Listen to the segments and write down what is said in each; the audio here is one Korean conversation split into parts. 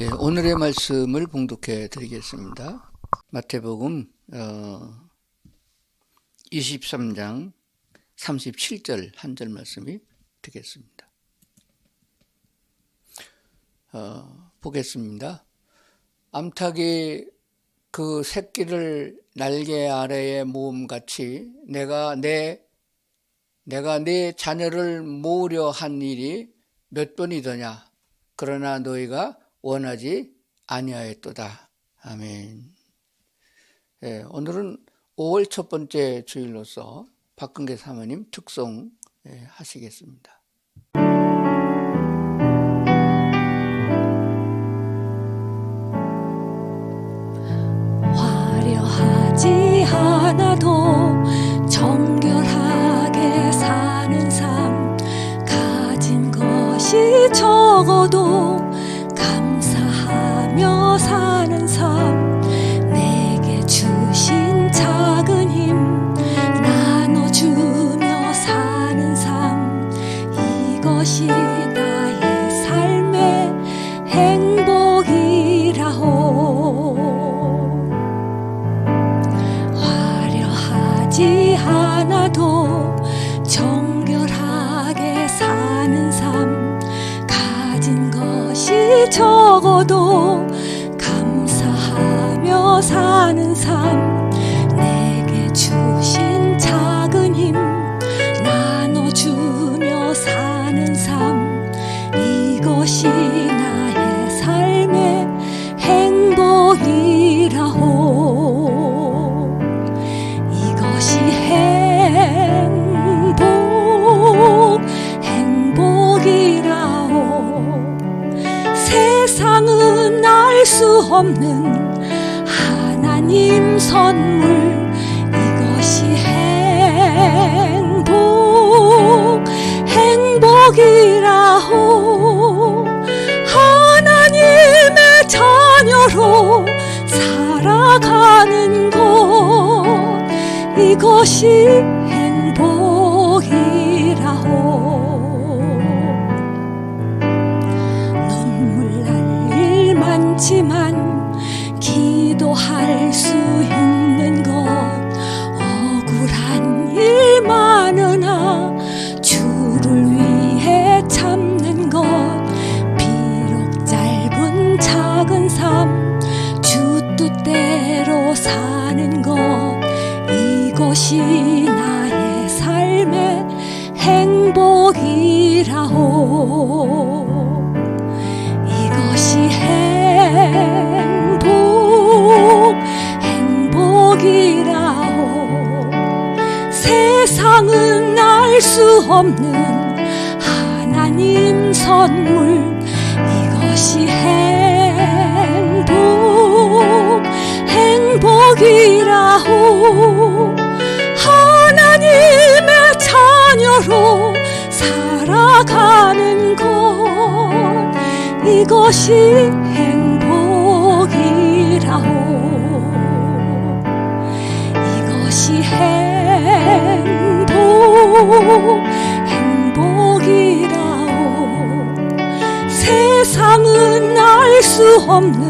오늘의 말씀을 봉독해 드리겠습니다. 마태복음 23장 37절 한 절 말씀이 되겠습니다. 보겠습니다. 암탉이 그 새끼를 날개 아래에 모음같이 내가 내 자녀를 모으려 한 일이 몇 번이더냐. 그러나 너희가 원하지 아니하였도다. 아멘. 오늘은 5월 첫 번째 주일로서 박근계 사모님 특송 하시겠습니다. 화려하지 않아도 정결하게 사는 삶, 가진 것이 적어도 감사하며 사는 삶, 내게 주신 작은 힘 나눠주며 사는 삶, 이것이 나의 삶의 행복이라오. 화려하지 않아도 정결하게 사는 삶, 가진 것이 적어도 감사하며 사는 삶, 내게 주신 작은 힘 나눠주며 사는 삶, 이것이 나의 삶의 행복이라오. 이것이 행복이라오. 세상은 알 수 없는 하나님 선물, 이것이 행복이라오. 하나님의 자녀로 살아가는 것, 이것이 행복이라오. 눈물 날 일 많지만 기도할 수 있는 것, 억울한 일 많으나 주를 위해 참는 것, 비록 짧은 작은 삶 주 뜻대로 사는 것, 이것이 나의 삶의 행복이라오. 이것이 행복이라오. 세상은 알 수 없는 하나님 선물, 이것이 행복이라오. 하나님의 자녀로 살아가는 것, 이것이 행복이라오. 이것이 행복이라오. 세상은 알 수 없는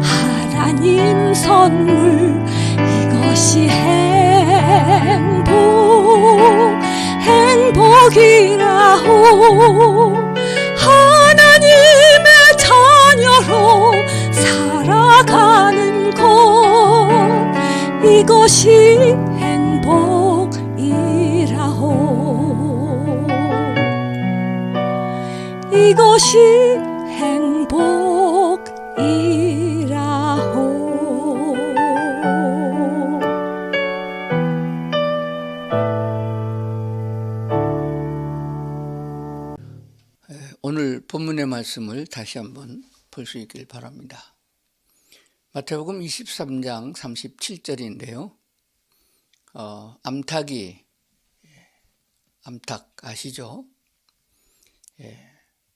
하나님 선물, 이것이 행복이라오. 하나님의 자녀로 살아가는 것, 이것이 행복이라오. 이것이 행복이라오. 오늘 본문의 말씀을 다시 한번 볼 수 있길 바랍니다. 마태복음 23장 37절인데요. 암탉 아시죠?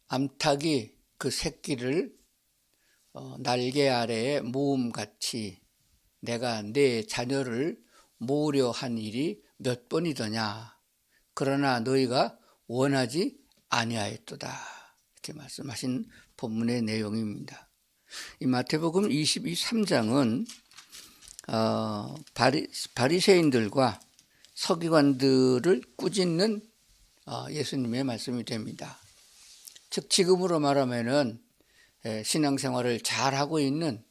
암탉이 그 새끼를 날개 아래에 모음같이 내가 내 자녀를 모으려 한 일이 몇 번이더냐. 그러나 너희가 원하지 아니하였도다. 이렇게 말씀하신 본문의 내용입니다. 이 마태복음 23장은 바리새인들과 서기관들을 꾸짖는 예수님의 말씀이 됩니다. 즉 지금으로 말하면은 신앙생활을 잘하고 있는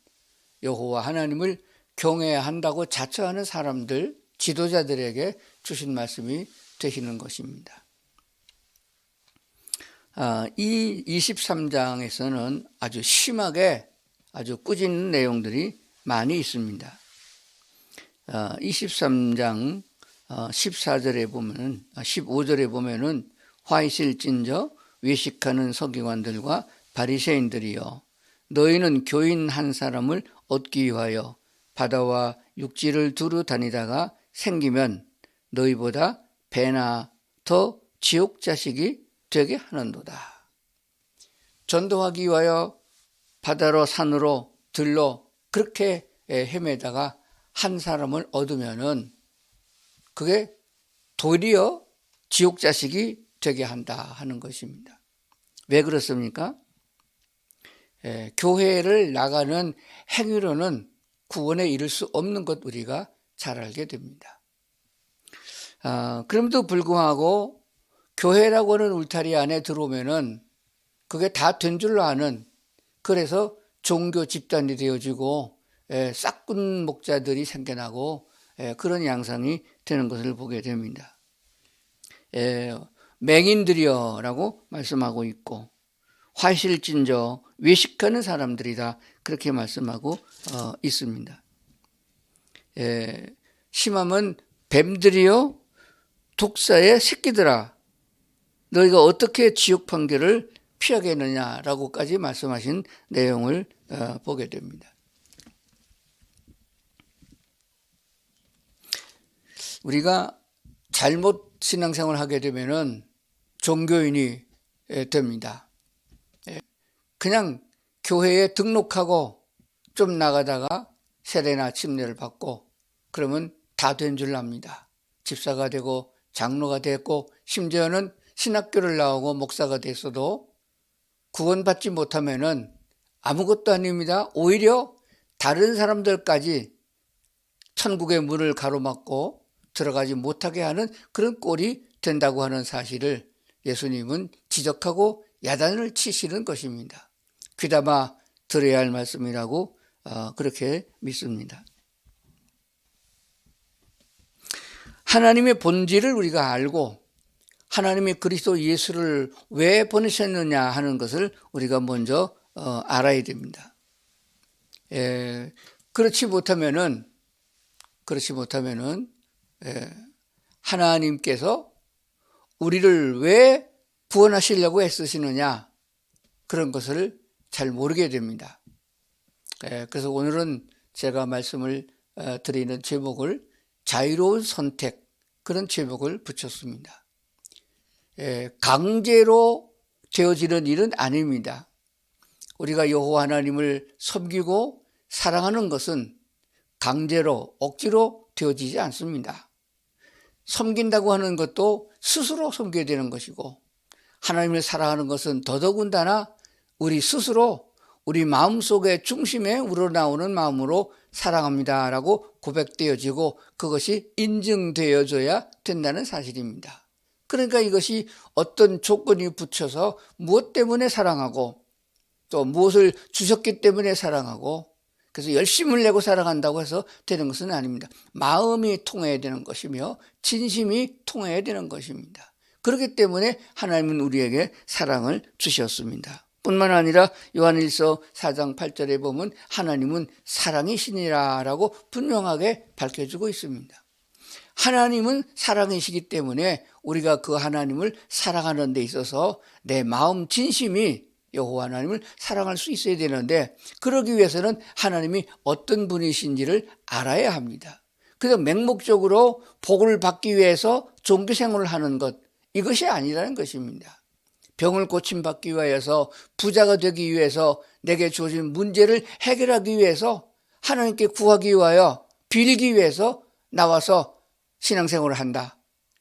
여호와 하나님을 경외한다고 자처하는 사람들, 지도자들에게 주신 말씀이 되시는 것입니다. 이 23장에서는 아주 심하게 아주 꾸짖는 내용들이 많이 있습니다. 23장 14절에 보면은 15절에 보면은 화 있을진저 외식하는 서기관들과 바리새인들이여 너희는 교인 한 사람을 얻기 위하여 바다와 육지를 두루 다니다가 생기면 너희보다 배나 더 지옥 자식이 되게 하는도다. 전도하기 위하여 바다로 산으로 들로 그렇게 헤매다가 한 사람을 얻으면은 그게 도리어 지옥 자식이 되게 한다 하는 것입니다. 왜 그렇습니까? 교회를 나가는 행위로는 구원에 이를 수 없는 것 우리가 잘 알게 됩니다. 그럼에도 불구하고 교회라고 하는 울타리 안에 들어오면은 그게 다 된 줄로 아는, 그래서 종교 집단이 되어지고 싹군 목자들이 생겨나고 그런 양상이 되는 것을 보게 됩니다. 맹인들이여라고 말씀하고 있고 화실진저 외식하는 사람들이다 그렇게 말씀하고 있습니다. 심하면 뱀들이여 독사의 새끼들아 너희가 어떻게 지옥 판결을 피하겠느냐라고까지 말씀하신 내용을 보게 됩니다. 우리가 잘못 신앙생활을 하게 되면은 종교인이 됩니다. 그냥 교회에 등록하고 좀 나가다가 세례나 침례를 받고 그러면 다 된 줄 압니다. 집사가 되고 장로가 됐고 심지어는 신학교를 나오고 목사가 됐어도 구원받지 못하면은 아무것도 아닙니다. 오히려 다른 사람들까지 천국의 문을 가로막고 들어가지 못하게 하는 그런 꼴이 된다고 하는 사실을 예수님은 지적하고 야단을 치시는 것입니다. 귀담아 들어야 할 말씀이라고 그렇게 믿습니다. 하나님의 본질을 우리가 알고 하나님이 그리스도 예수를 왜 보내셨느냐 하는 것을 우리가 먼저 알아야 됩니다. 그렇지 못하면은 하나님께서 우리를 왜 구원하시려고 애쓰시느냐 그런 것을 잘 모르게 됩니다. 그래서 오늘은 제가 말씀을 드리는 제목을 자유로운 선택 그런 제목을 붙였습니다. 강제로 되어지는 일은 아닙니다. 우리가 여호와 하나님을 섬기고 사랑하는 것은 강제로 억지로 되어지지 않습니다. 섬긴다고 하는 것도 스스로 섬겨야 되는 것이고 하나님을 사랑하는 것은 더더군다나 우리 스스로 우리 마음속의 중심에 우러나오는 마음으로 사랑합니다라고 고백되어지고 그것이 인증되어져야 된다는 사실입니다. 그러니까 이것이 어떤 조건이 붙여서 무엇 때문에 사랑하고 또 무엇을 주셨기 때문에 사랑하고 그래서 열심을 내고 사랑한다고 해서 되는 것은 아닙니다. 마음이 통해야 되는 것이며 진심이 통해야 되는 것입니다. 그렇기 때문에 하나님은 우리에게 사랑을 주셨습니다. 뿐만 아니라 요한일서 4장 8절에 보면 하나님은 사랑이시니라 라고 분명하게 밝혀주고 있습니다. 하나님은 사랑이시기 때문에 우리가 그 하나님을 사랑하는 데 있어서 내 마음 진심이 여호와 하나님을 사랑할 수 있어야 되는데 그러기 위해서는 하나님이 어떤 분이신지를 알아야 합니다. 그래서 맹목적으로 복을 받기 위해서 종교생활을 하는 것 이것이 아니라는 것입니다. 병을 고침받기 위해서 부자가 되기 위해서 내게 주어진 문제를 해결하기 위해서 하나님께 구하기 위하여 빌기 위해서 나와서 신앙생활을 한다.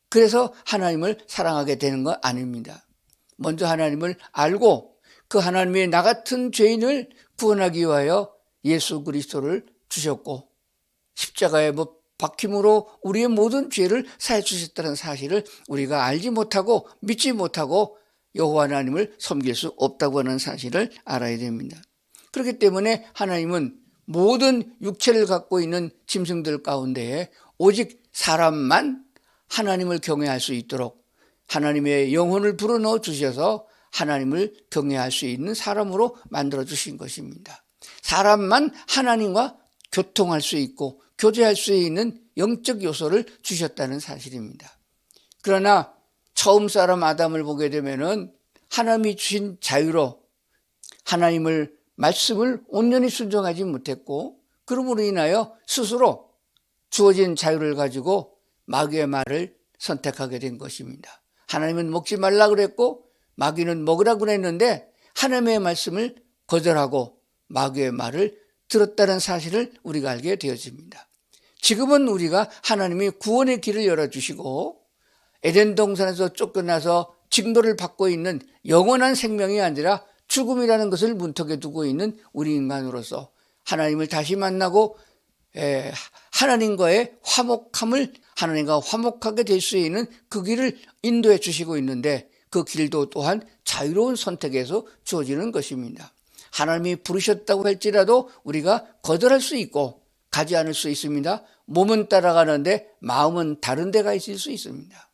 그래서 하나님을 사랑하게 되는 건 아닙니다. 먼저 하나님을 알고 그 하나님의 나 같은 죄인을 구원하기 위하여 예수 그리스도를 주셨고 십자가에 박힘으로 우리의 모든 죄를 사해 주셨다는 사실을 우리가 알지 못하고 믿지 못하고 여호와 하나님을 섬길 수 없다고 하는 사실을 알아야 됩니다. 그렇기 때문에 하나님은 모든 육체를 갖고 있는 짐승들 가운데에 오직 사람만 하나님을 경외할 수 있도록 하나님의 영혼을 불어넣어 주셔서 하나님을 경외할 수 있는 사람으로 만들어 주신 것입니다. 사람만 하나님과 교통할 수 있고 교제할 수 있는 영적 요소를 주셨다는 사실입니다. 그러나 처음 사람 아담을 보게 되면은 하나님이 주신 자유로 하나님을 말씀을 온전히 순종하지 못했고 그러므로 인하여 스스로 주어진 자유를 가지고 마귀의 말을 선택하게 된 것입니다. 하나님은 먹지 말라 그랬고 마귀는 먹으라 그랬는데 하나님의 말씀을 거절하고 마귀의 말을 들었다는 사실을 우리가 알게 되어집니다. 지금은 우리가 하나님이 구원의 길을 열어주시고 에덴 동산에서 쫓겨나서 징벌을 받고 있는 영원한 생명이 아니라 죽음이라는 것을 문턱에 두고 있는 우리 인간으로서 하나님을 다시 만나고 하나님과의 화목함을 하나님과 화목하게 될 수 있는 그 길을 인도해 주시고 있는데 그 길도 또한 자유로운 선택에서 주어지는 것입니다. 하나님이 부르셨다고 할지라도 우리가 거절할 수 있고 가지 않을 수 있습니다. 몸은 따라가는데 마음은 다른 데가 있을 수 있습니다.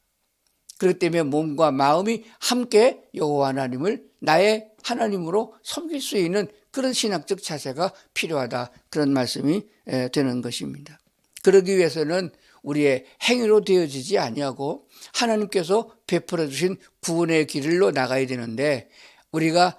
그렇기 때문에 몸과 마음이 함께 여호와 하나님을 나의 하나님으로 섬길 수 있는 그런 신학적 자세가 필요하다. 그런 말씀이 되는 것입니다. 그러기 위해서는 우리의 행위로 되어지지 아니하고 하나님께서 베풀어 주신 구원의 길로 나가야 되는데 우리가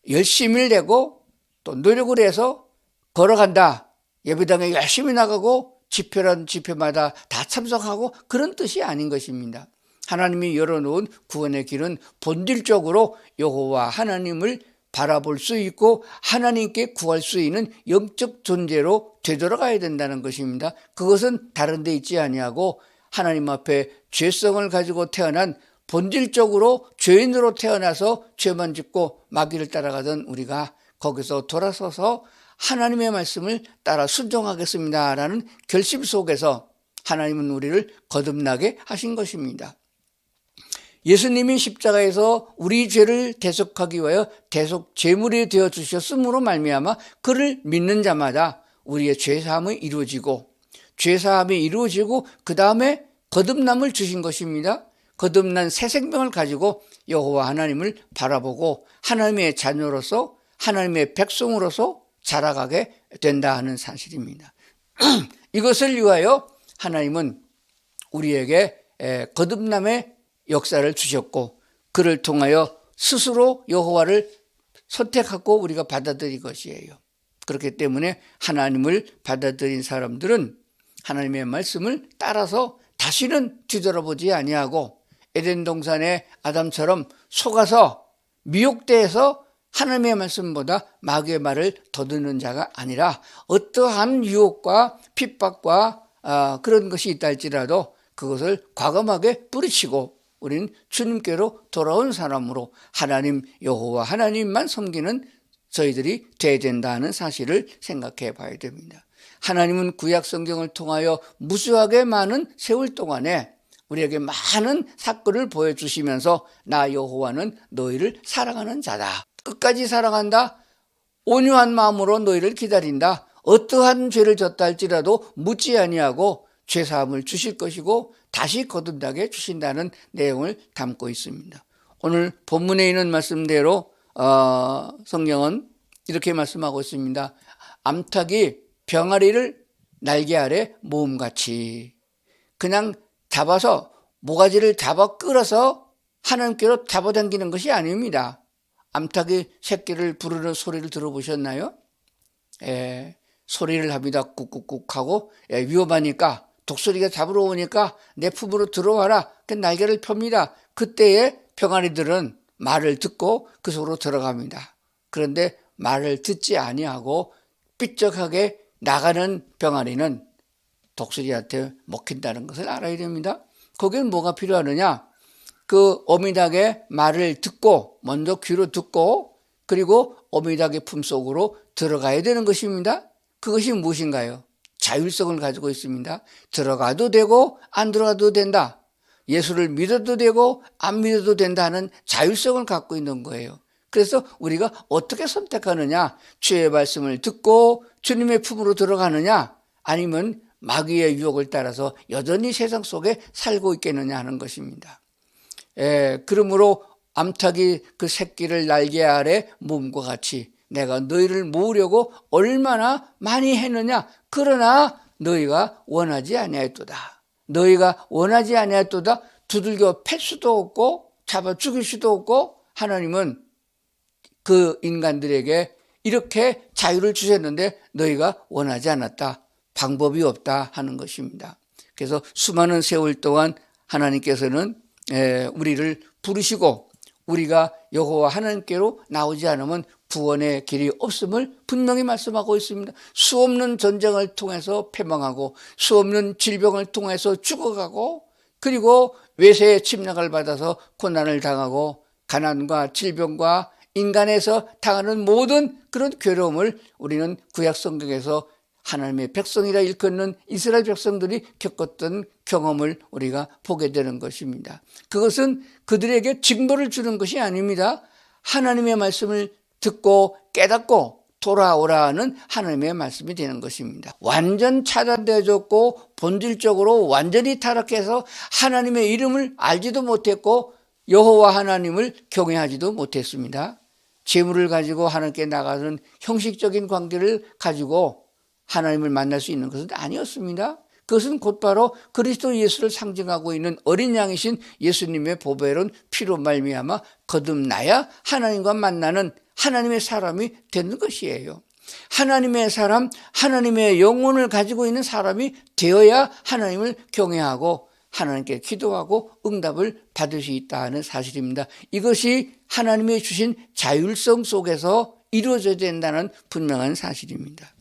열심을 내고 또 노력을 해서 걸어간다. 예배당에 열심히 나가고 집회란 집회마다 다 참석하고 그런 뜻이 아닌 것입니다. 하나님이 열어놓은 구원의 길은 본질적으로 여호와 하나님을 바라볼 수 있고 하나님께 구할 수 있는 영적 존재로 되돌아가야 된다는 것입니다. 그것은 다른 데 있지 아니하고 하나님 앞에 죄성을 가지고 태어난 본질적으로 죄인으로 태어나서 죄만 짓고 마귀를 따라가던 우리가 거기서 돌아서서 하나님의 말씀을 따라 순종하겠습니다라는 결심 속에서 하나님은 우리를 거듭나게 하신 것입니다. 예수님이 십자가에서 우리 죄를 대속하기 위하여 대속 제물이 되어 주셨으므로 말미암아 그를 믿는 자마다 우리의 죄사함이 이루어지고 그 다음에 거듭남을 주신 것입니다. 거듭난 새 생명을 가지고 여호와 하나님을 바라보고 하나님의 자녀로서 하나님의 백성으로서 자라가게 된다 하는 사실입니다. 이것을 위하여 하나님은 우리에게 거듭남의 역사를 주셨고 그를 통하여 스스로 여호와를 선택하고 우리가 받아들인 것이에요. 그렇기 때문에 하나님을 받아들인 사람들은 하나님의 말씀을 따라서 다시는 뒤돌아보지 아니하고 에덴 동산의 아담처럼 속아서 미혹되어서 하나님의 말씀보다 마귀의 말을 더 듣는 자가 아니라 어떠한 유혹과 핍박과 그런 것이 있다 할지라도 그것을 과감하게 뿌리치고 우리는 주님께로 돌아온 사람으로 하나님 여호와 하나님만 섬기는 저희들이 돼야 된다는 사실을 생각해 봐야 됩니다. 하나님은 구약 성경을 통하여 무수하게 많은 세월 동안에 우리에게 많은 사건을 보여주시면서 나 여호와는 너희를 사랑하는 자다. 끝까지 사랑한다. 온유한 마음으로 너희를 기다린다. 어떠한 죄를 졌다 할지라도 묻지 아니하고 죄사함을 주실 것이고 다시 거듭나게 주신다는 내용을 담고 있습니다. 오늘 본문에 있는 말씀대로 성경은 이렇게 말씀하고 있습니다. 암탉이 병아리를 날개 아래 모음같이 그냥 잡아서 모가지를 잡아 끌어서 하나님께로 잡아당기는 것이 아닙니다. 암탉이 새끼를 부르는 소리를 들어보셨나요? 소리를 합니다. 꾹꾹꾹 하고 위험하니까 독수리가 잡으러 오니까 내 품으로 들어와라. 그 날개를 펴니다. 그때에 병아리들은 말을 듣고 그 속으로 들어갑니다. 그런데 말을 듣지 아니하고 삐쩍하게 나가는 병아리는 독수리한테 먹힌다는 것을 알아야 됩니다. 거기는 뭐가 필요하느냐? 그 어미닭의 말을 듣고 먼저 귀로 듣고 그리고 어미닭의 품속으로 들어가야 되는 것입니다. 그것이 무엇인가요? 자율성을 가지고 있습니다. 들어가도 되고 안 들어가도 된다. 예수를 믿어도 되고 안 믿어도 된다는 자율성을 갖고 있는 거예요. 그래서 우리가 어떻게 선택하느냐? 주의 말씀을 듣고 주님의 품으로 들어가느냐? 아니면 마귀의 유혹을 따라서 여전히 세상 속에 살고 있겠느냐 하는 것입니다. 그러므로 암탉이 그 새끼를 날개 아래 몸과 같이 내가 너희를 모으려고 얼마나 많이 했느냐? 그러나 너희가 원하지 아니하였도다. 너희가 원하지 아니하였도다. 두들겨 팰 수도 없고 잡아 죽일 수도 없고 하나님은 그 인간들에게 이렇게 자유를 주셨는데 너희가 원하지 않았다. 방법이 없다 하는 것입니다. 그래서 수많은 세월 동안 하나님께서는 우리를 부르시고 우리가 여호와 하나님께로 나오지 않으면 구원의 길이 없음을 분명히 말씀하고 있습니다. 수없는 전쟁을 통해서 패망하고 수없는 질병을 통해서 죽어가고 그리고 외세의 침략을 받아서 고난을 당하고 가난과 질병과 인간에서 당하는 모든 그런 괴로움을 우리는 구약 성경에서 하나님의 백성이라 일컫는 이스라엘 백성들이 겪었던 경험을 우리가 보게 되는 것입니다. 그것은 그들에게 징벌을 주는 것이 아닙니다. 하나님의 말씀을 듣고 깨닫고 돌아오라는 하나님의 말씀이 되는 것입니다. 완전 차단되어졌고 본질적으로 완전히 타락해서 하나님의 이름을 알지도 못했고 여호와 하나님을 경외하지도 못했습니다. 재물을 가지고 하나님께 나가는 형식적인 관계를 가지고 하나님을 만날 수 있는 것은 아니었습니다. 그것은 곧바로 그리스도 예수를 상징하고 있는 어린 양이신 예수님의 보배로운 피로 말미암아 거듭나야 하나님과 만나는 하나님의 사람이 되는 것이에요. 하나님의 사람, 하나님의 영혼을 가지고 있는 사람이 되어야 하나님을 경외하고 하나님께 기도하고 응답을 받을 수 있다는 사실입니다. 이것이 하나님이 주신 자율성 속에서 이루어져야 된다는 분명한 사실입니다.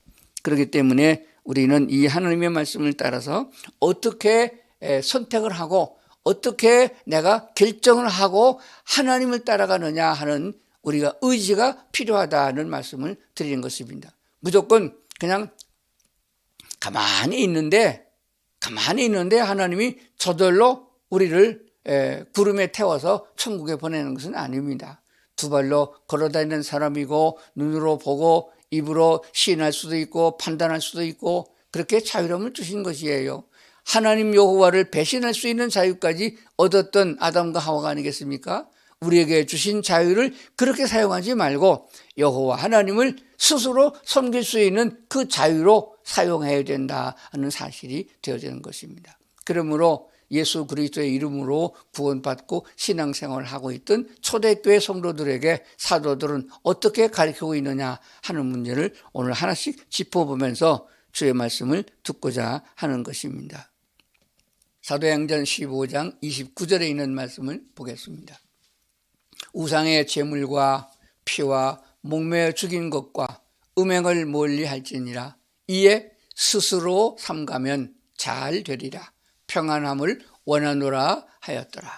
그렇기 때문에 우리는 이 하나님의 말씀을 따라서 어떻게 선택을 하고 어떻게 내가 결정을 하고 하나님을 따라가느냐 하는 우리가 의지가 필요하다는 말씀을 드리는 것입니다. 무조건 그냥 가만히 있는데 하나님이 저절로 우리를 구름에 태워서 천국에 보내는 것은 아닙니다. 두 발로 걸어다니는 사람이고 눈으로 보고 입으로 시인할 수도 있고 판단할 수도 있고 그렇게 자유로움을 주신 것이에요. 하나님 여호와를 배신할 수 있는 자유까지 얻었던 아담과 하와가 아니겠습니까? 우리에게 주신 자유를 그렇게 사용하지 말고 여호와 하나님을 스스로 섬길 수 있는 그 자유로 사용해야 된다 하는 사실이 되어지는 것입니다. 그러므로 예수 그리스도의 이름으로 구원받고 신앙생활을 하고 있던 초대교회 성도들에게 사도들은 어떻게 가르치고 있느냐 하는 문제를 오늘 하나씩 짚어보면서 주의 말씀을 듣고자 하는 것입니다. 사도행전 15장 29절에 있는 말씀을 보겠습니다. 우상의 제물과 피와 목매어 죽인 것과 음행을 멀리 할지니라. 이에 스스로 삼가면 잘 되리라. 평안함을 원하노라 하였더라.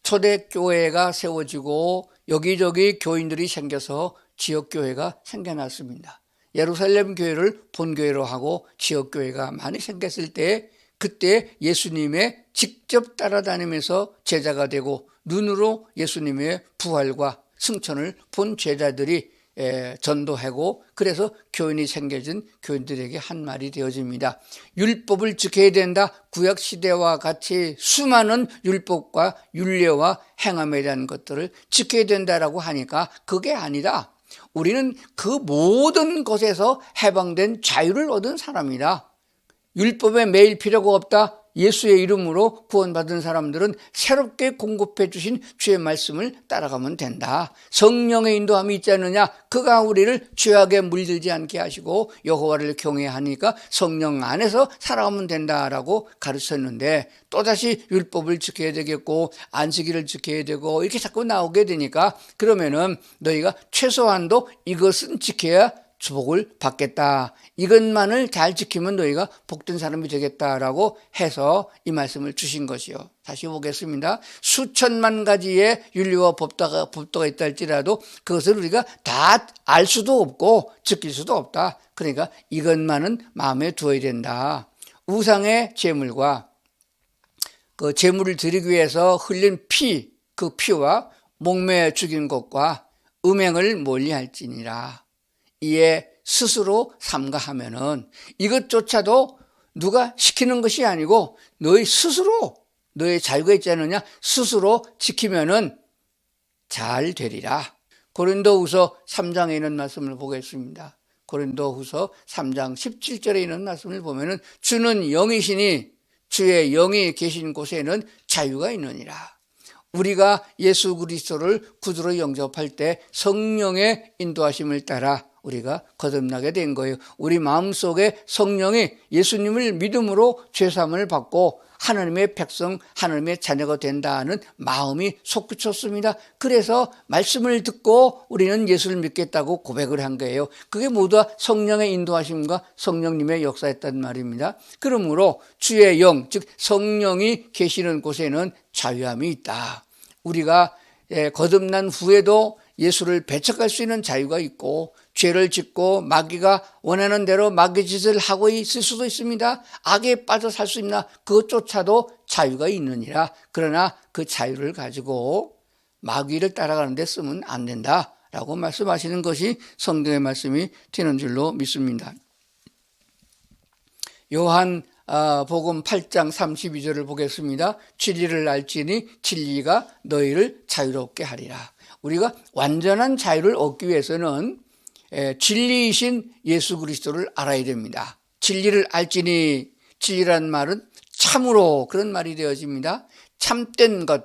초대교회가 세워지고 여기저기 교인들이 생겨서 지역교회가 생겨났습니다. 예루살렘 교회를 본교회로 하고 지역교회가 많이 생겼을 때 그때 예수님의 직접 따라다니면서 제자가 되고 눈으로 예수님의 부활과 승천을 본 제자들이 전도하고 그래서 교인이 생겨진 교인들에게 한 말이 되어집니다. 율법을 지켜야 된다. 구약시대와 같이 수많은 율법과 율례와 행함에 대한 것들을 지켜야 된다라고 하니까 그게 아니다. 우리는 그 모든 것에서 해방된 자유를 얻은 사람이다. 율법에 매일 필요가 없다. 예수의 이름으로 구원받은 사람들은 새롭게 공급해 주신 주의 말씀을 따라가면 된다. 성령의 인도함이 있지 않느냐? 그가 우리를 죄악에 물들지 않게 하시고 여호와를 경외하니까 성령 안에서 살아가면 된다라고 가르쳤는데 또다시 율법을 지켜야 되겠고 안식일을 지켜야 되고 이렇게 자꾸 나오게 되니까 그러면은 너희가 최소한도 이것은 지켜야 주복을 받겠다. 이것만을 잘 지키면 너희가 복된 사람이 되겠다라고 해서 이 말씀을 주신 것이요. 다시 보겠습니다. 수천만 가지의 윤리와 법도가 있다 할지라도 그것을 우리가 다 알 수도 없고 지킬 수도 없다. 그러니까 이것만은 마음에 두어야 된다. 우상의 제물과 그 제물을 드리기 위해서 흘린 피, 그 피와 목매 죽인 것과 음행을 멀리할지니라. 이에 스스로 삼가하면은 이것조차도 누가 시키는 것이 아니고 너희 스스로, 너의 자유가 있지 않느냐, 스스로 지키면은 잘 되리라. 고린도후서 3장에 있는 말씀을 보겠습니다. 고린도후서 3장 17절에 있는 말씀을 보면은 주는 영이시니 주의 영이 계신 곳에는 자유가 있느니라. 우리가 예수 그리스도를 구주로 영접할 때 성령의 인도하심을 따라 우리가 거듭나게 된 거예요. 우리 마음속에 성령이 예수님을 믿음으로 죄사함을 받고 하나님의 백성, 하나님의 자녀가 된다는 마음이 솟구쳤습니다. 그래서 말씀을 듣고 우리는 예수를 믿겠다고 고백을 한 거예요. 그게 모두 성령의 인도하심과 성령님의 역사였단 말입니다. 그러므로 주의 영, 즉 성령이 계시는 곳에는 자유함이 있다. 우리가 거듭난 후에도 예수를 배척할 수 있는 자유가 있고 죄를 짓고 마귀가 원하는 대로 마귀 짓을 하고 있을 수도 있습니다. 악에 빠져 살 수 있나 그것조차도 자유가 있느니라. 그러나 그 자유를 가지고 마귀를 따라가는 데 쓰면 안 된다라고 말씀하시는 것이 성경의 말씀이 되는 줄로 믿습니다. 요한 복음 8장 32절을 보겠습니다. 진리를 알지니 진리가 너희를 자유롭게 하리라. 우리가 완전한 자유를 얻기 위해서는 진리이신 예수 그리스도를 알아야 됩니다. 진리를 알지니, 진리란 말은 참으로, 그런 말이 되어집니다. 참된 것,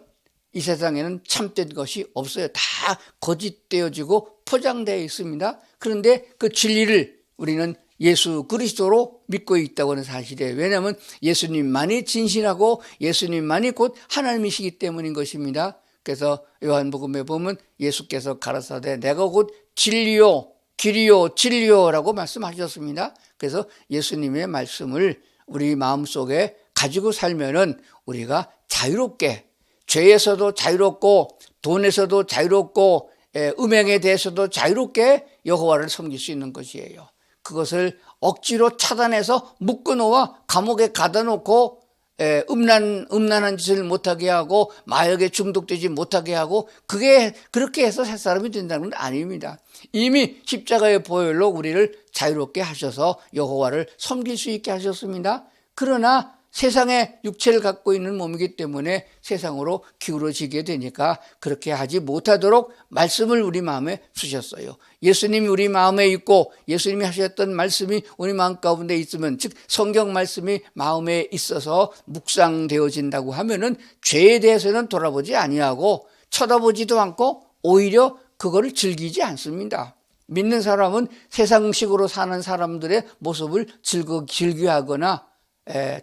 이 세상에는 참된 것이 없어요. 다 거짓되어지고 포장되어 있습니다. 그런데 그 진리를 우리는 예수 그리스도로 믿고 있다고 하는 사실이에요. 왜냐하면 예수님만이 진실하고 예수님만이 곧 하나님이시기 때문인 것입니다. 그래서 요한복음에 보면 예수께서 가라사대 내가 곧 진리요 길이요 진리요라고 말씀하셨습니다. 그래서 예수님의 말씀을 우리 마음속에 가지고 살면은 우리가 자유롭게, 죄에서도 자유롭고 돈에서도 자유롭고 음행에 대해서도 자유롭게 여호와를 섬길 수 있는 것이에요. 그것을 억지로 차단해서 묶어놓아 감옥에 가다 놓고 음란한 짓을 못하게 하고 마약에 중독되지 못하게 하고 그게 그렇게 해서 새 사람이 된다는 건 아닙니다. 이미 십자가의 보혈로 우리를 자유롭게 하셔서 여호와를 섬길 수 있게 하셨습니다. 그러나 세상의 육체를 갖고 있는 몸이기 때문에 세상으로 기울어지게 되니까 그렇게 하지 못하도록 말씀을 우리 마음에 주셨어요. 예수님이 우리 마음에 있고 예수님이 하셨던 말씀이 우리 마음 가운데 있으면, 즉 성경 말씀이 마음에 있어서 묵상되어진다고 하면은 죄에 대해서는 돌아보지 아니하고 쳐다보지도 않고 오히려 그거를 즐기지 않습니다. 믿는 사람은 세상식으로 사는 사람들의 모습을 즐겨하거나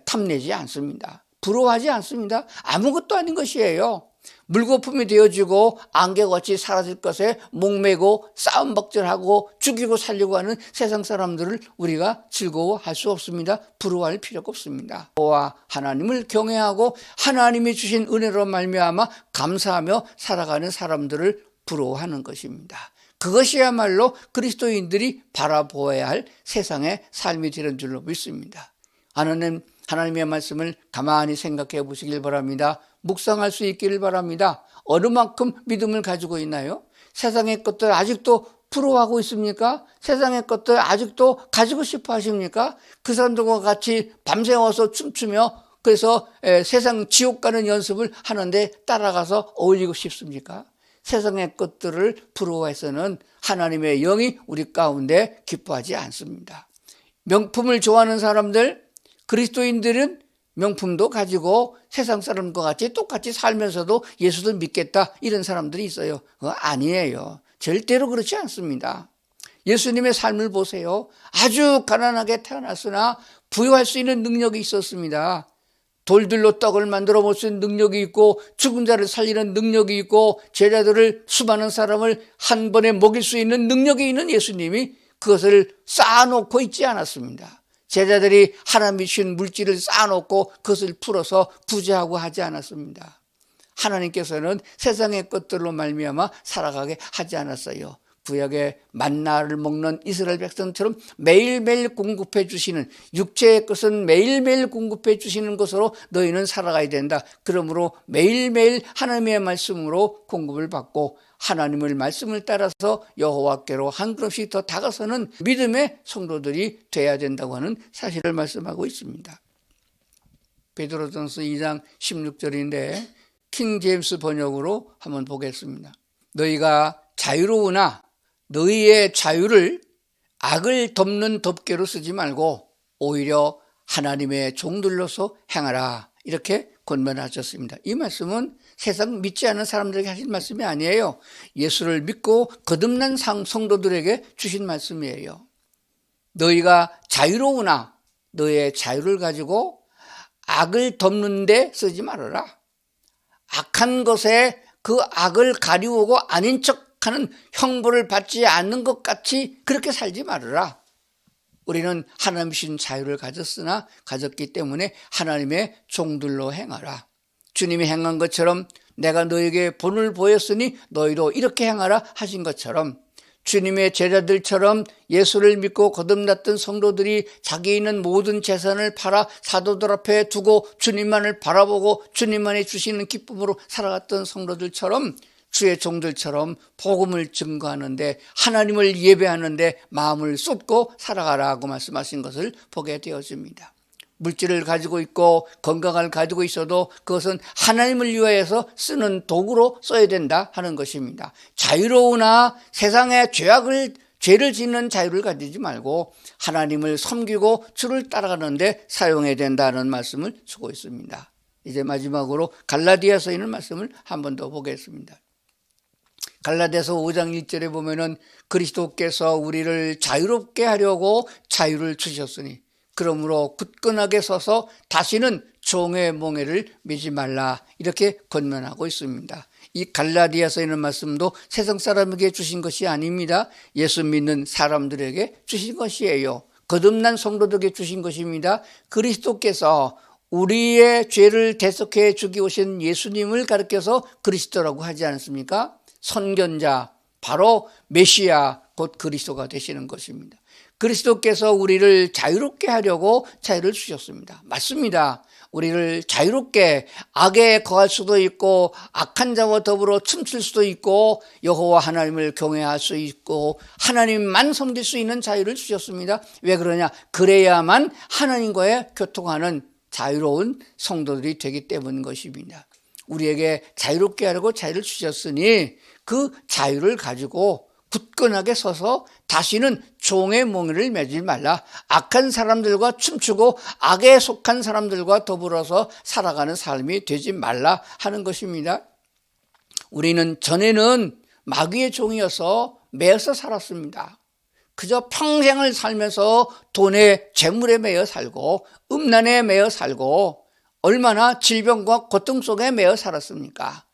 탐내지 않습니다. 부러워하지 않습니다. 아무것도 아닌 것이에요. 물거품이 되어지고 안개같이 사라질 것에 목매고 싸움박질하고 죽이고 살려고 하는 세상 사람들을 우리가 즐거워할 수 없습니다. 부러워할 필요가 없습니다. 여호와 하나님을 경외하고 하나님이 주신 은혜로 말미암아 감사하며 살아가는 사람들을 부러워하는 것입니다. 그것이야말로 그리스도인들이 바라보아야 할 세상의 삶이 되는 줄로 믿습니다. 하나님의 말씀을 가만히 생각해 보시길 바랍니다. 묵상할 수 있기를 바랍니다. 어느 만큼 믿음을 가지고 있나요? 세상의 것들 아직도 부러워하고 있습니까? 세상의 것들 아직도 가지고 싶어 하십니까? 그 사람들과 같이 밤새워서 춤추며 그래서 세상 지옥 가는 연습을 하는데 따라가서 어울리고 싶습니까? 세상의 것들을 부러워해서는 하나님의 영이 우리 가운데 기뻐하지 않습니다. 명품을 좋아하는 사람들, 그리스도인들은 명품도 가지고 세상 사람과 같이 똑같이 살면서도 예수를 믿겠다, 이런 사람들이 있어요. 그거 아니에요. 절대로 그렇지 않습니다. 예수님의 삶을 보세요. 아주 가난하게 태어났으나 부유할 수 있는 능력이 있었습니다. 돌들로 떡을 만들어 먹을 수 있는 능력이 있고 죽은 자를 살리는 능력이 있고 제자들을 수많은 사람을 한 번에 먹일 수 있는 능력이 있는 예수님이 그것을 쌓아놓고 있지 않았습니다. 제자들이 하나님이 주신 물질을 쌓아놓고 그것을 풀어서 부자하고 하지 않았습니다. 하나님께서는 세상의 것들로 말미암아 살아가게 하지 않았어요. 구약의 만나를 먹는 이스라엘 백성처럼 매일매일 공급해 주시는, 육체의 것은 매일매일 공급해 주시는 것으로 너희는 살아가야 된다. 그러므로 매일매일 하나님의 말씀으로 공급을 받고 하나님의 말씀을 따라서 여호와께로 한 걸음씩 더 다가서는 믿음의 성도들이 돼야 된다고 하는 사실을 말씀하고 있습니다. 베드로전서 2장 16절인데 킹 제임스 번역으로 한번 보겠습니다. 너희가 자유로우나 너희의 자유를 악을 덮는 덮개로 쓰지 말고 오히려 하나님의 종들로서 행하라, 이렇게 권면하셨습니다. 이 말씀은 세상 믿지 않는 사람들에게 하신 말씀이 아니에요. 예수를 믿고 거듭난 성도들에게 주신 말씀이에요. 너희가 자유로우나 너의 자유를 가지고 악을 덮는 데 쓰지 말아라. 악한 것에 그 악을 가리우고 아닌 척하는 형벌을 받지 않는 것 같이 그렇게 살지 말아라. 우리는 하나님 주신 자유를 가졌기 때문에 하나님의 종들로 행하라. 주님이 행한 것처럼 내가 너에게 본을 보였으니 너희도 이렇게 행하라 하신 것처럼 주님의 제자들처럼 예수를 믿고 거듭났던 성도들이 자기 있는 모든 재산을 팔아 사도들 앞에 두고 주님만을 바라보고 주님만이 주시는 기쁨으로 살아갔던 성도들처럼 주의 종들처럼 복음을 증거하는데 하나님을 예배하는데 마음을 쏟고 살아가라고 말씀하신 것을 보게 되어집니다. 물질을 가지고 있고 건강을 가지고 있어도 그것은 하나님을 위하여서 쓰는 도구로 써야 된다 하는 것입니다. 자유로우나 세상의 죄를 짓는 자유를 가지지 말고 하나님을 섬기고 주를 따라가는데 사용해야 된다는 말씀을 주고 있습니다. 이제 마지막으로 갈라디아서에 있는 말씀을 한 번 더 보겠습니다. 갈라디아서 5장 1절에 보면은 그리스도께서 우리를 자유롭게 하려고 자유를 주셨으니 그러므로 굳건하게 서서 다시는 종의 몽해를 매지 말라, 이렇게 권면하고 있습니다. 이 갈라디아서에 있는 말씀도 세상 사람에게 주신 것이 아닙니다. 예수 믿는 사람들에게 주신 것이에요. 거듭난 성도들에게 주신 것입니다. 그리스도께서 우리의 죄를 대속해 주기 오신 예수님을 가르쳐서 그리스도라고 하지 않습니까? 선견자, 바로 메시아, 곧 그리스도가 되시는 것입니다. 그리스도께서 우리를 자유롭게 하려고 자유를 주셨습니다. 맞습니다. 우리를 자유롭게 악에 거할 수도 있고 악한 자와 더불어 춤출 수도 있고 여호와 하나님을 경외할 수 있고 하나님만 섬길 수 있는 자유를 주셨습니다. 왜 그러냐? 그래야만 하나님과의 교통하는 자유로운 성도들이 되기 때문인 것입니다. 우리에게 자유롭게 하려고 자유를 주셨으니 그 자유를 가지고 굳건하게 서서 다시는 종의 몽해를 매지 말라. 악한 사람들과 춤추고 악에 속한 사람들과 더불어서 살아가는 삶이 되지 말라 하는 것입니다. 우리는 전에는 마귀의 종이어서 매여서 살았습니다. 그저 평생을 살면서 돈에 재물에 매여 살고 음란에 매여 살고 얼마나 질병과 고통 속에 매여 살았습니까?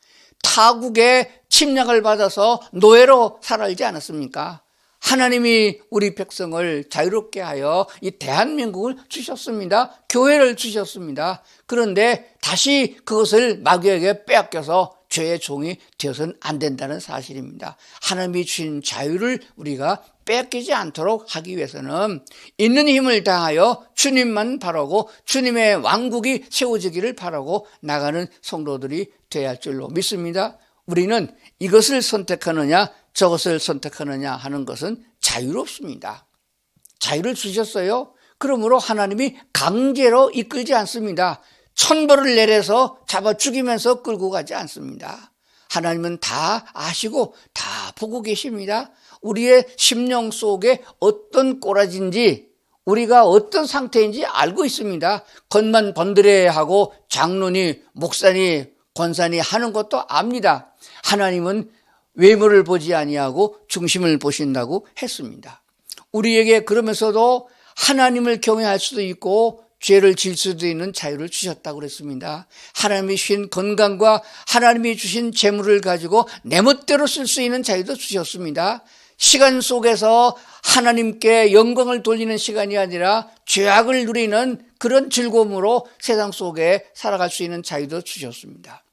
타국의 침략을 받아서 노예로 살아있지 않았습니까? 하나님이 우리 백성을 자유롭게 하여 이 대한민국을 주셨습니다. 교회를 주셨습니다. 그런데 다시 그것을 마귀에게 빼앗겨서 죄의 종이 되어서는 안 된다는 사실입니다. 하나님이 주신 자유를 우리가 빼앗기지 않도록 하기 위해서는 있는 힘을 다하여 주님만 바라고 주님의 왕국이 세워지기를 바라고 나가는 성도들이 되어야 할 줄로 믿습니다. 우리는 이것을 선택하느냐 저것을 선택하느냐 하는 것은 자유롭습니다. 자유를 주셨어요. 그러므로 하나님이 강제로 이끌지 않습니다. 천벌을 내려서 잡아 죽이면서 끌고 가지 않습니다. 하나님은 다 아시고 다 보고 계십니다. 우리의 심령 속에 어떤 꼬라진지 우리가 어떤 상태인지 알고 있습니다. 겉만 번드레하고 장로니 목사니 권사니 하는 것도 압니다. 하나님은 외모를 보지 아니하고 중심을 보신다고 했습니다. 우리에게 그러면서도 하나님을 경외할 수도 있고 죄를 질 수도 있는 자유를 주셨다고 그랬습니다. 하나님이 주신 건강과 하나님이 주신 재물을 가지고 내 멋대로 쓸 수 있는 자유도 주셨습니다. 시간 속에서 하나님께 영광을 돌리는 시간이 아니라 죄악을 누리는 그런 즐거움으로 세상 속에 살아갈 수 있는 자유도 주셨습니다.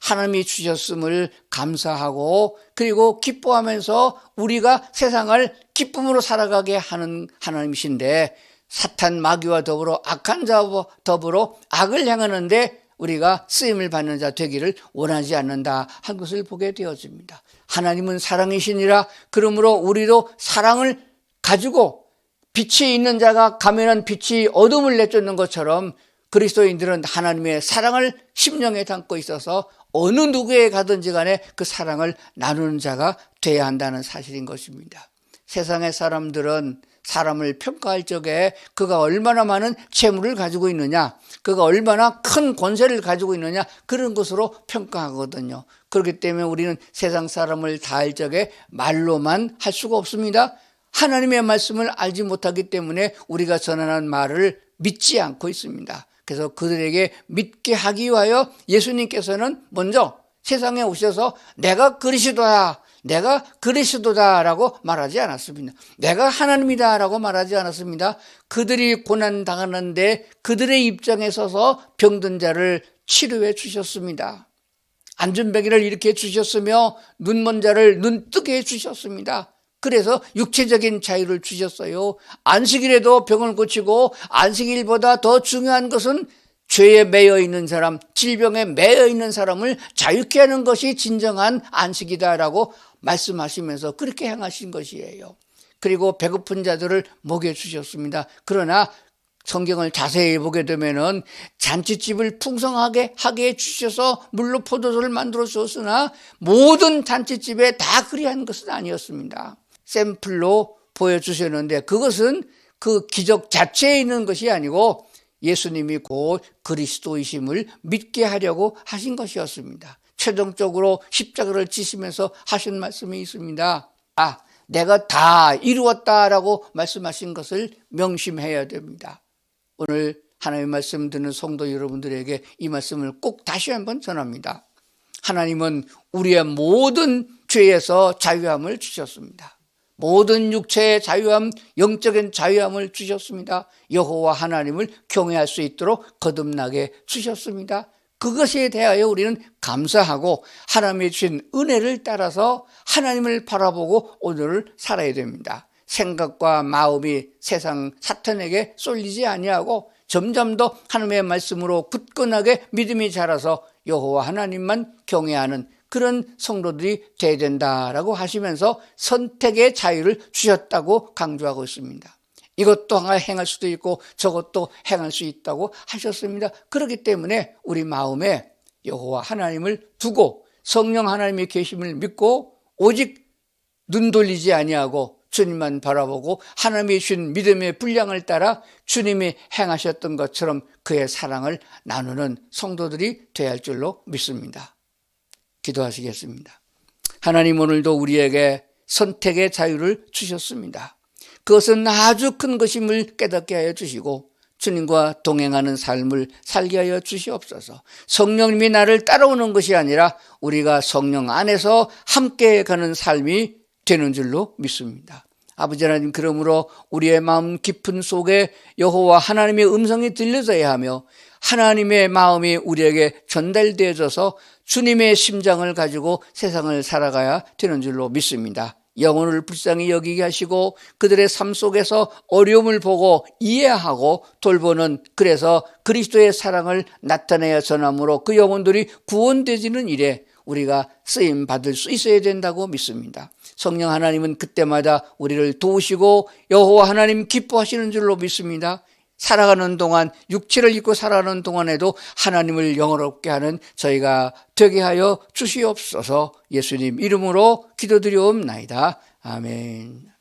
하나님이 주셨음을 감사하고 그리고 기뻐하면서 우리가 세상을 기쁨으로 살아가게 하는 하나님이신데, 사탄 마귀와 더불어 악한 자와 더불어 악을 향하는데 우리가 쓰임을 받는 자 되기를 원하지 않는다 한 것을 보게 되어집니다. 하나님은 사랑이시니라. 그러므로 우리도 사랑을 가지고 빛이 있는 자가 가면한 빛이 어둠을 내쫓는 것처럼 그리스도인들은 하나님의 사랑을 심령에 담고 있어서 어느 누구에 가든지 간에 그 사랑을 나누는 자가 돼야 한다는 사실인 것입니다. 세상의 사람들은 사람을 평가할 적에 그가 얼마나 많은 재물을 가지고 있느냐, 그가 얼마나 큰 권세를 가지고 있느냐, 그런 것으로 평가하거든요. 그렇기 때문에 우리는 세상 사람을 다할 적에 말로만 할 수가 없습니다. 하나님의 말씀을 알지 못하기 때문에 우리가 전하는 말을 믿지 않고 있습니다. 그래서 그들에게 믿게 하기 위하여 예수님께서는 먼저 세상에 오셔서 내가 그리스도야, 내가 그리스도다라고 말하지 않았습니다. 내가 하나님이다라고 말하지 않았습니다. 그들이 고난당하는데 그들의 입장에 서서 병든 자를 치료해 주셨습니다. 안전병이를 일으켜 주셨으며 눈먼 자를 눈뜨게 해주셨습니다. 그래서 육체적인 자유를 주셨어요. 안식일에도 병을 고치고, 안식일보다 더 중요한 것은 죄에 매여 있는 사람, 질병에 매여 있는 사람을 자유케 하는 것이 진정한 안식이다라고 말씀하시면서 그렇게 행하신 것이에요. 그리고 배고픈 자들을 먹여주셨습니다. 그러나 성경을 자세히 보게 되면은 잔치집을 풍성하게 하게 해주셔서 물로 포도주를 만들어 주었으나 모든 잔치집에 다 그리한 것은 아니었습니다. 샘플로 보여주셨는데 그것은 그 기적 자체에 있는 것이 아니고 예수님이 곧 그리스도이심을 믿게 하려고 하신 것이었습니다. 최종적으로 십자가를 지시면서 하신 말씀이 있습니다. 내가 다 이루었다라고 말씀하신 것을 명심해야 됩니다. 오늘 하나님의 말씀 듣는 성도 여러분들에게 이 말씀을 꼭 다시 한번 전합니다. 하나님은 우리의 모든 죄에서 자유함을 주셨습니다. 모든 육체의 자유함, 영적인 자유함을 주셨습니다. 여호와 하나님을 경외할 수 있도록 거듭나게 주셨습니다. 그것에 대하여 우리는 감사하고 하나님이 주신 은혜를 따라서 하나님을 바라보고 오늘을 살아야 됩니다. 생각과 마음이 세상 사탄에게 쏠리지 아니하고 점점 더 하나님의 말씀으로 굳건하게 믿음이 자라서 여호와 하나님만 경외하는 그런 성도들이 돼야 된다라고 하시면서 선택의 자유를 주셨다고 강조하고 있습니다. 이것도 행할 수도 있고 저것도 행할 수 있다고 하셨습니다. 그렇기 때문에 우리 마음에 여호와 하나님을 두고 성령 하나님의 계심을 믿고 오직 눈 돌리지 아니하고 주님만 바라보고 하나님이 주신 믿음의 분량을 따라 주님이 행하셨던 것처럼 그의 사랑을 나누는 성도들이 되어야 할 줄로 믿습니다. 기도하시겠습니다. 하나님, 오늘도 우리에게 선택의 자유를 주셨습니다. 그것은 아주 큰 것임을 깨닫게 하여 주시고 주님과 동행하는 삶을 살게 하여 주시옵소서. 성령님이 나를 따라오는 것이 아니라 우리가 성령 안에서 함께 가는 삶이 되는 줄로 믿습니다. 아버지 하나님, 그러므로 우리의 마음 깊은 속에 여호와 하나님의 음성이 들려져야 하며 하나님의 마음이 우리에게 전달되어져서 주님의 심장을 가지고 세상을 살아가야 되는 줄로 믿습니다. 영혼을 불쌍히 여기게 하시고 그들의 삶 속에서 어려움을 보고 이해하고 돌보는, 그래서 그리스도의 사랑을 나타내야 전함으로 그 영혼들이 구원되지는 일에 우리가 쓰임 받을 수 있어야 된다고 믿습니다. 성령 하나님은 그때마다 우리를 도우시고 여호와 하나님 기뻐하시는 줄로 믿습니다. 살아가는 동안, 육체를 입고 살아가는 동안에도 하나님을 영화롭게 하는 저희가 되게 하여 주시옵소서. 예수님 이름으로 기도드리옵나이다. 아멘.